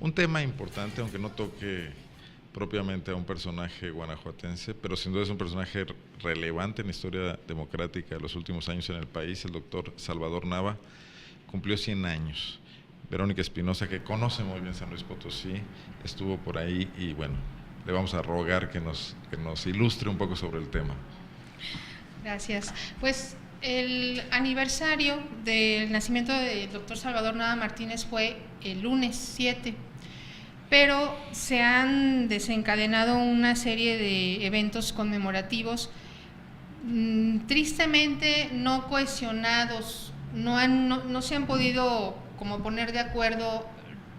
un tema importante, aunque no toque propiamente a un personaje guanajuatense, pero sin duda es un personaje relevante en la historia democrática de los últimos años en el país. El doctor Salvador Nava cumplió 100 años. Verónica Espinosa, que conoce muy bien San Luis Potosí, estuvo por ahí y bueno, le vamos a rogar que nos ilustre un poco sobre el tema. Gracias. Pues el aniversario del nacimiento del doctor Salvador Nava Martínez fue el lunes 7, pero se han desencadenado una serie de eventos conmemorativos tristemente no cohesionados, no se han podido como poner de acuerdo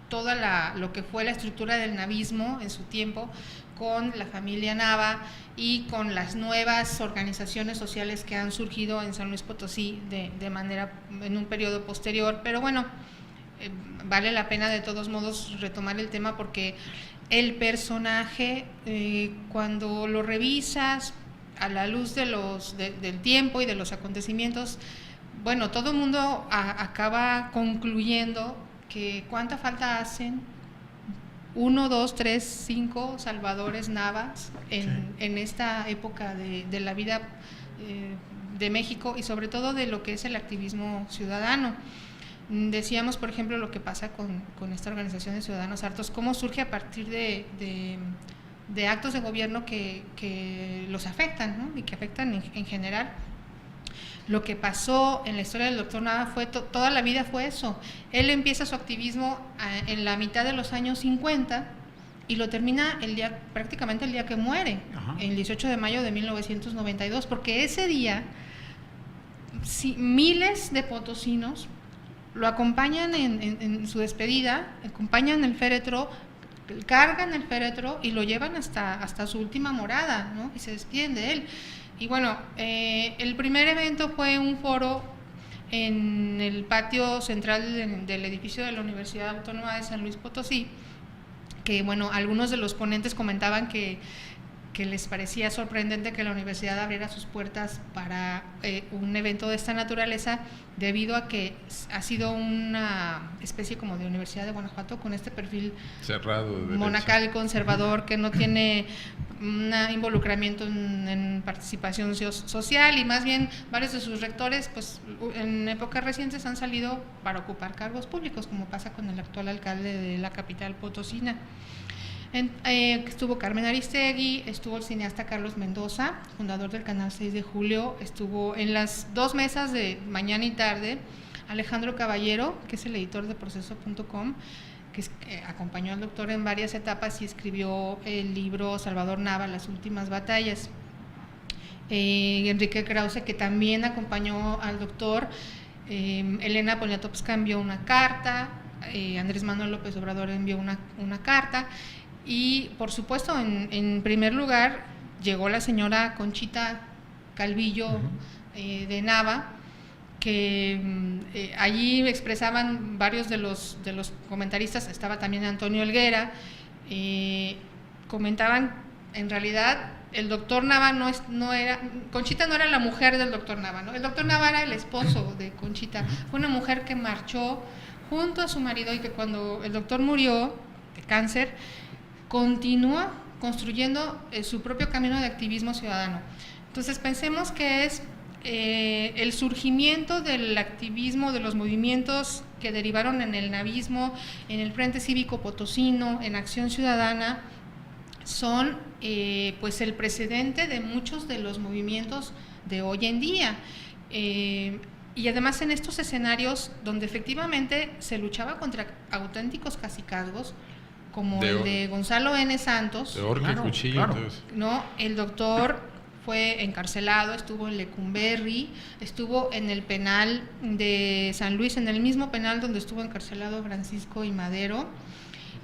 toda lo que fue la estructura del navismo en su tiempo con la familia Nava y con las nuevas organizaciones sociales que han surgido en San Luis Potosí de manera en un periodo posterior, pero bueno, vale la pena de todos modos retomar el tema porque el personaje cuando lo revisas a la luz del tiempo y de los acontecimientos, bueno, todo el mundo acaba concluyendo que cuánta falta hacen 1, 2, 3, 5 Salvadores Navas en esta época de la vida de México y sobre todo de lo que es el activismo ciudadano. Decíamos, por ejemplo, lo que pasa con esta organización de Ciudadanos Hartos, cómo surge a partir de actos de gobierno que los afectan, ¿no? Y que afectan en general. Lo que pasó en la historia del doctor Nava fue toda la vida fue eso. Él empieza su activismo en la mitad de los años 50 y lo termina prácticamente el día que muere, el 18 de mayo de 1992, porque ese día miles de potosinos lo acompañan en su despedida, acompañan el féretro, cargan el féretro y lo llevan hasta su última morada, ¿no? Y se despiden de él. Y bueno, el primer evento fue un foro en el patio central del edificio de la Universidad Autónoma de San Luis Potosí, que bueno, algunos de los ponentes comentaban que les parecía sorprendente que la universidad abriera sus puertas para un evento de esta naturaleza, debido a que ha sido una especie como de Universidad de Guanajuato con este perfil cerrado, monacal, conservador, que no tiene un involucramiento en participación social, y más bien varios de sus rectores pues en épocas recientes han salido para ocupar cargos públicos, como pasa con el actual alcalde de la capital potosina. Estuvo Carmen Aristegui, estuvo el cineasta Carlos Mendoza, fundador del canal 6 de Julio, estuvo en las dos mesas de mañana y tarde Alejandro Caballero, que es el editor de Proceso.com, que acompañó al doctor en varias etapas y escribió el libro Salvador Nava, Las últimas batallas. Enrique Krause, que también acompañó al doctor. Elena Poniatowska envió una carta, Andrés Manuel López Obrador envió una carta. Y por supuesto, en primer lugar, llegó la señora Conchita Calvillo de Nava, que allí expresaban varios de los comentaristas, estaba también Antonio Helguera, comentaban, en realidad, el doctor Nava Conchita no era la mujer del doctor Nava, ¿no? El doctor Nava era el esposo de Conchita, fue una mujer que marchó junto a su marido y que cuando el doctor murió de cáncer, continúa construyendo su propio camino de activismo ciudadano. Entonces pensemos que es el surgimiento del activismo, de los movimientos que derivaron en el navismo, en el Frente Cívico Potosino, en Acción Ciudadana, son pues el precedente de muchos de los movimientos de hoy en día. Y además en estos escenarios donde efectivamente se luchaba contra auténticos cacicazgos, como el de Gonzalo N. Santos, de horca, cuchillo, ¿no? El doctor fue encarcelado, estuvo en Lecumberri, estuvo en el penal de San Luis, en el mismo penal donde estuvo encarcelado Francisco I. Madero,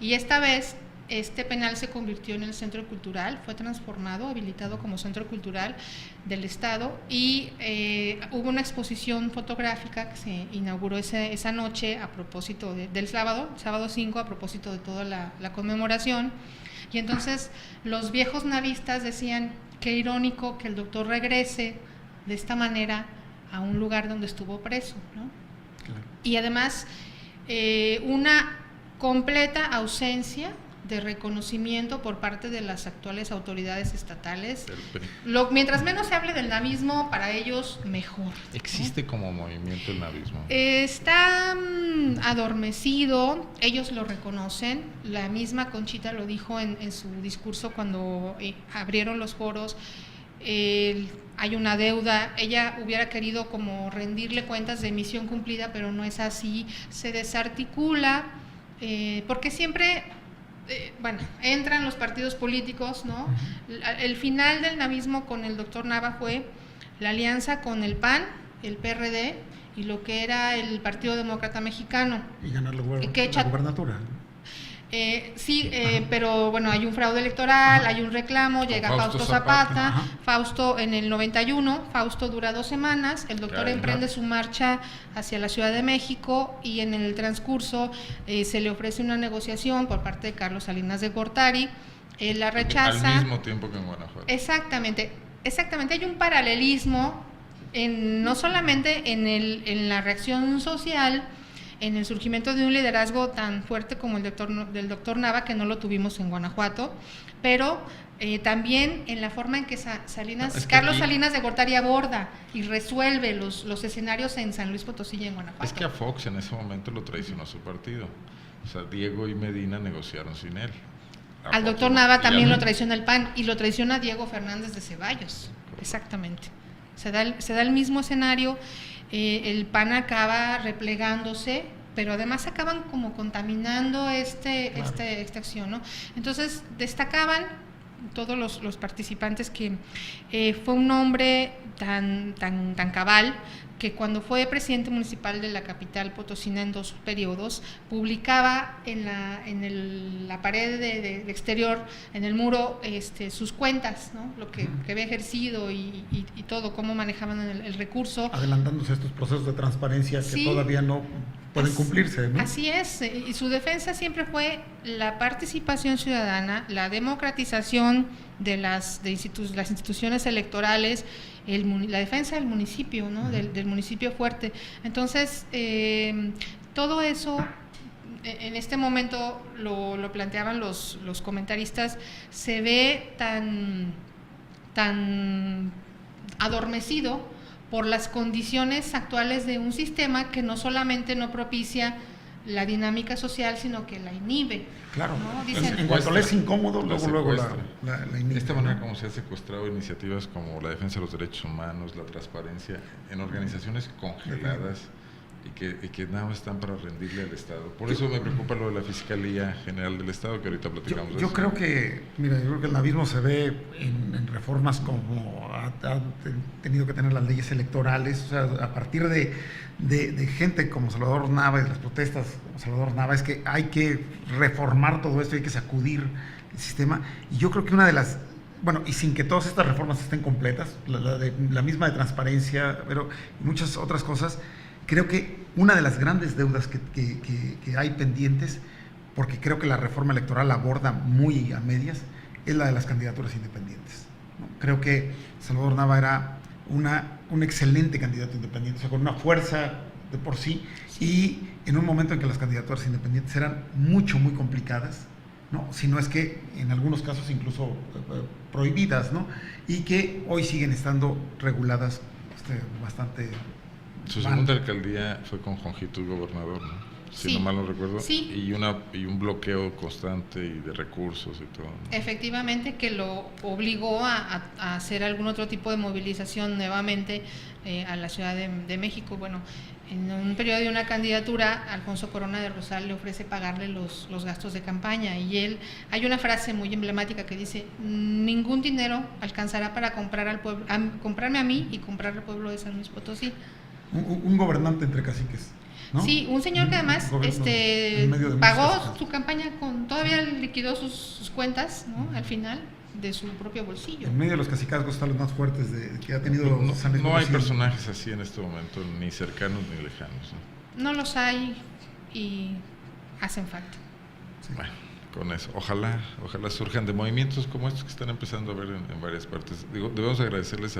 y esta vez este penal se convirtió en el centro cultural, fue transformado, habilitado como centro cultural del estado, y hubo una exposición fotográfica que se inauguró esa noche a propósito del sábado 5, a propósito de toda la conmemoración. Y entonces los viejos navistas decían, qué irónico que el doctor regrese de esta manera a un lugar donde estuvo preso, ¿no? Claro. Y además una completa ausencia de reconocimiento por parte de las actuales autoridades estatales. Mientras menos se hable del navismo, para ellos mejor. ¿Existe como movimiento el navismo? Está adormecido, ellos lo reconocen. La misma Conchita lo dijo en su discurso cuando abrieron los foros. Hay una deuda, ella hubiera querido como rendirle cuentas de misión cumplida, pero no es así, se desarticula, porque siempre... entran los partidos políticos, ¿no? El final del navismo con el doctor Nava fue la alianza con el PAN, el PRD y lo que era el Partido Demócrata Mexicano. Y ganar la gubernatura. Sí, pero bueno, hay un fraude electoral, hay un reclamo, llega Fausto Zapata. Fausto en el 91, Fausto dura 2 semanas, el doctor emprende su marcha hacia la Ciudad de México y en el transcurso se le ofrece una negociación por parte de Carlos Salinas de Gortari, él la rechaza. Al mismo tiempo que en Guanajuato. Exactamente, hay un paralelismo no solamente en la reacción social, en el surgimiento de un liderazgo tan fuerte como el del doctor Nava, que no lo tuvimos en Guanajuato, pero también en la forma en que Carlos Salinas de Gortari aborda y resuelve los escenarios en San Luis Potosí y en Guanajuato. Es que a Fox en ese momento lo traicionó su partido. O sea, Diego y Medina negociaron sin él. Al doctor Nava también lo traiciona el PAN y lo traiciona Diego Fernández de Ceballos. Exactamente. Se da el mismo escenario. El PAN acaba replegándose, pero además acaban como contaminando esta acción, ¿no? Entonces destacaban todos los participantes que fue un hombre tan cabal que cuando fue presidente municipal de la capital potosina en 2 periodos, publicaba en la pared de exterior, en el muro, sus cuentas, ¿no? Lo que había ejercido y todo, cómo manejaban el recurso. Adelantándose a estos procesos de transparencia que todavía no pueden cumplirse, ¿no? Así es, y su defensa siempre fue la participación ciudadana, la democratización de las instituciones electorales, la defensa del municipio, ¿no? del municipio fuerte. Entonces, todo eso, en este momento lo planteaban los comentaristas, se ve tan adormecido por las condiciones actuales de un sistema que no solamente no propicia la dinámica social, sino que la inhibe. Claro, ¿no? Dicen, en cuanto le es incómodo, luego la inhibe. De esta manera, como se ha secuestrado iniciativas como la defensa de los derechos humanos, la transparencia, en organizaciones congeladas y que nada más están para rendirle al Estado. Por eso me preocupa lo de la Fiscalía General del Estado, que ahorita platicamos de eso. Yo creo que el navismo se ve en reformas como ha tenido que tener las leyes electorales, o sea, a partir de gente como Salvador Nava y de las protestas como Salvador Nava, es que hay que reformar todo esto, hay que sacudir el sistema, y yo creo que una de las, y sin que todas estas reformas estén completas, la misma de transparencia, pero muchas otras cosas, creo que una de las grandes deudas que hay pendientes, porque creo que la reforma electoral aborda muy a medias, es la de las candidaturas independientes, ¿no? Creo que Salvador Nava era un excelente candidato independiente, o sea, con una fuerza de por sí, y en un momento en que las candidaturas independientes eran muy complicadas, ¿no? Si no es que en algunos casos incluso prohibidas, ¿no? Y que hoy siguen estando reguladas bastante. Su segunda alcaldía fue con Juanjito, el gobernador, ¿no? Si no mal no recuerdo. Sí. Y un bloqueo constante y de recursos y todo, ¿no? Efectivamente, que lo obligó a hacer algún otro tipo de movilización nuevamente a la Ciudad de México. Bueno, en un periodo de una candidatura, Alfonso Corona de Rosal le ofrece pagarle los gastos de campaña, y hay una frase muy emblemática que dice: ningún dinero alcanzará para comprarme a mí y comprar al pueblo de San Luis Potosí. Un gobernante entre caciques, ¿no? Sí, un señor que además pagó su campaña todavía liquidó sus cuentas, ¿no? Al final, de su propio bolsillo. En medio de los cacicazgos están los más fuertes que ha tenido San Luis Potosí. No hay personajes así en este momento, ni cercanos ni lejanos, ¿no? No los hay y hacen falta. Sí. Bueno, con eso, ojalá surjan de movimientos como estos que están empezando a ver en varias partes. Debemos agradecerles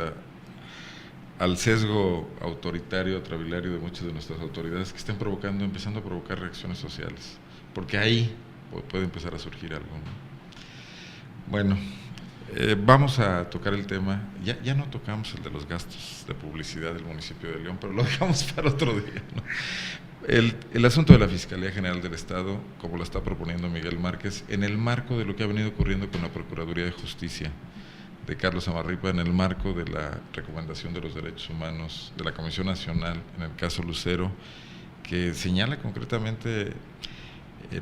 al sesgo autoritario, atravilario de muchas de nuestras autoridades que estén empezando a provocar reacciones sociales. porque ahí puede empezar a surgir algo, ¿no? Bueno, vamos a tocar el tema, ya no tocamos el de los gastos de publicidad del municipio de León, pero lo dejamos para otro día, ¿no? El asunto de la Fiscalía General del Estado, como lo está proponiendo Miguel Márquez, en el marco de lo que ha venido ocurriendo con la Procuraduría de Justicia de Carlos Amarripa, en el marco de la recomendación de los derechos humanos de la Comisión Nacional, en el caso Lucero, que señala concretamente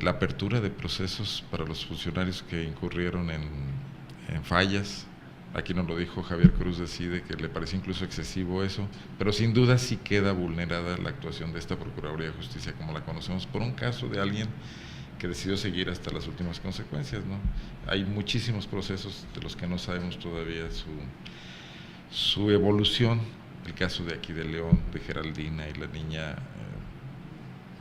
la apertura de procesos para los funcionarios que incurrieron en fallas. Aquí nos lo dijo Javier Cruz Decide, que le parece incluso excesivo eso, pero sin duda sí queda vulnerada la actuación de esta Procuraduría de Justicia como la conocemos, por un caso de alguien que decidió seguir hasta las últimas consecuencias, ¿no? Hay muchísimos procesos de los que no sabemos todavía su evolución. El caso de aquí de León, de Geraldina y la niña,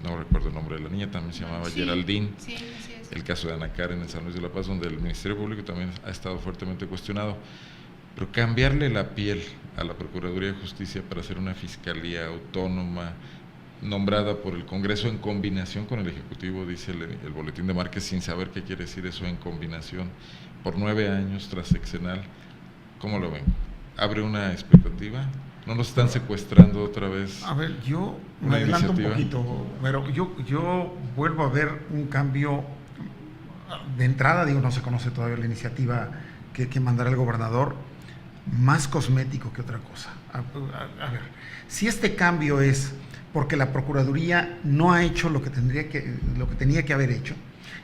no recuerdo el nombre de la niña, también se llamaba Geraldine. Sí, así es. El caso de Ana Karen en San Luis de la Paz, donde el Ministerio Público también ha estado fuertemente cuestionado. Pero cambiarle la piel a la Procuraduría de Justicia para hacer una fiscalía autónoma, nombrada por el Congreso en combinación con el Ejecutivo, dice el boletín de Márquez, sin saber qué quiere decir eso en combinación, por 9 años transeccional, ¿cómo lo ven? ¿Abre una expectativa? ¿No nos están secuestrando otra vez? A ver, yo me adelanto un poquito, pero yo vuelvo a ver un cambio de entrada, digo, no se conoce todavía la iniciativa que mandará el gobernador, más cosmético que otra cosa. A ver, si este cambio es porque la Procuraduría no ha hecho lo que tenía que haber hecho,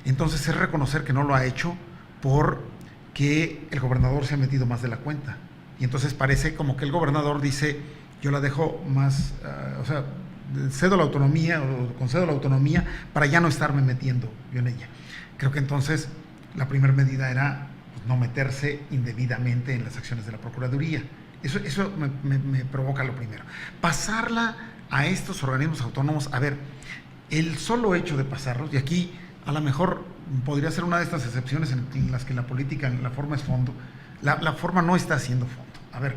entonces es reconocer que no lo ha hecho porque el gobernador se ha metido más de la cuenta. Y entonces parece como que el gobernador dice, yo la dejo más, cedo la autonomía o concedo la autonomía para ya no estarme metiendo yo en ella. Creo que entonces la primera medida era pues, no meterse indebidamente en las acciones de la Procuraduría. Eso me provoca lo primero. Pasarla a estos organismos autónomos, a ver, el solo hecho de pasarlos, y aquí a lo mejor podría ser una de estas excepciones en las que la política, la forma es fondo, la forma no está haciendo fondo. A ver,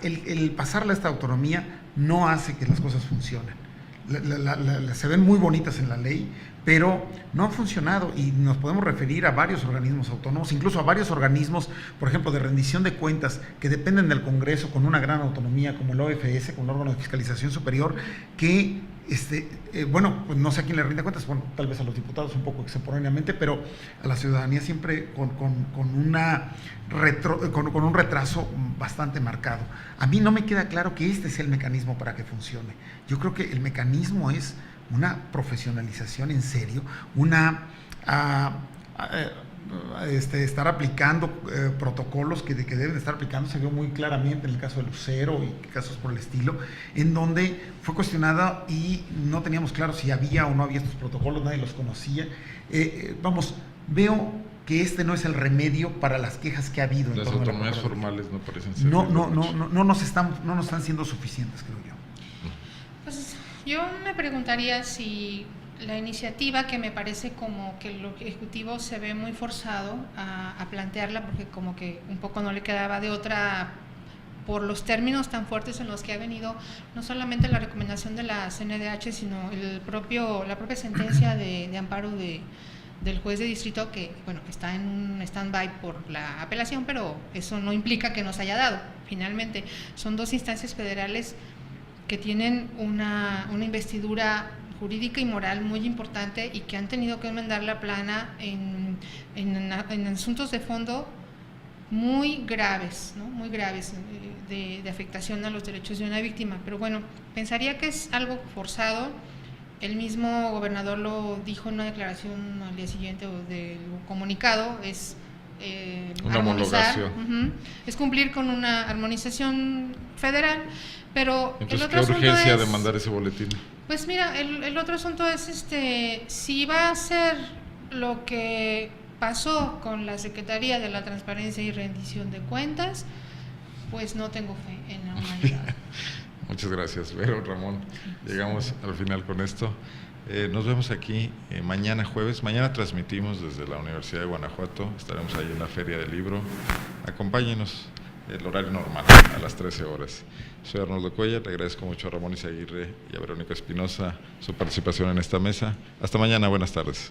el pasarle a esta autonomía no hace que las cosas funcionen. Se ven muy bonitas en la ley, pero no han funcionado y nos podemos referir a varios organismos autónomos, incluso a varios organismos, por ejemplo, de rendición de cuentas que dependen del Congreso con una gran autonomía, como el OFS, con un órgano de fiscalización superior, que, pues no sé a quién le rinde cuentas, bueno, tal vez a los diputados un poco extemporáneamente, pero a la ciudadanía siempre con un retraso bastante marcado. A mí no me queda claro que este sea el mecanismo para que funcione. Yo creo que el mecanismo es una profesionalización en serio, estar aplicando protocolos que deben estar aplicando. Se vio muy claramente en el caso de Lucero y casos por el estilo, en donde fue cuestionada y no teníamos claro si había o no había estos protocolos, nadie los conocía. Veo que este no es el remedio para las quejas que ha habido. Las autonomías formales no parecen ser. No nos están siendo suficientes, creo yo. Pues yo me preguntaría si la iniciativa, que me parece como que el Ejecutivo se ve muy forzado a plantearla, porque como que un poco no le quedaba de otra por los términos tan fuertes en los que ha venido, no solamente la recomendación de la CNDH, sino la propia sentencia de amparo del juez de distrito, que bueno, está en un stand-by por la apelación, pero eso no implica que nos haya dado. Finalmente, son 2 instancias federales que tienen una investidura jurídica y moral muy importante y que han tenido que enmendar la plana en asuntos de fondo muy graves, ¿no? Muy graves, de afectación a los derechos de una víctima. Pero bueno, pensaría que es algo forzado. El mismo gobernador lo dijo en una declaración al día siguiente del comunicado, es una homologación. Es cumplir con una armonización federal, pero entonces, el otro ¿qué urgencia asunto de mandar ese boletín? Pues mira, el otro asunto es si va a ser lo que pasó con la Secretaría de la Transparencia y Rendición de Cuentas, pues no tengo fe en la humanidad. Muchas gracias, Vero, Ramón. Llegamos al final con esto. Nos vemos aquí mañana jueves. Mañana transmitimos desde la Universidad de Guanajuato. Estaremos ahí en la Feria del Libro. Acompáñenos. el horario normal, a las 13 horas. Soy Arnoldo Cuellar, le agradezco mucho a Ramón Izaguirre y a Verónica Espinosa su participación en esta mesa. Hasta mañana, buenas tardes.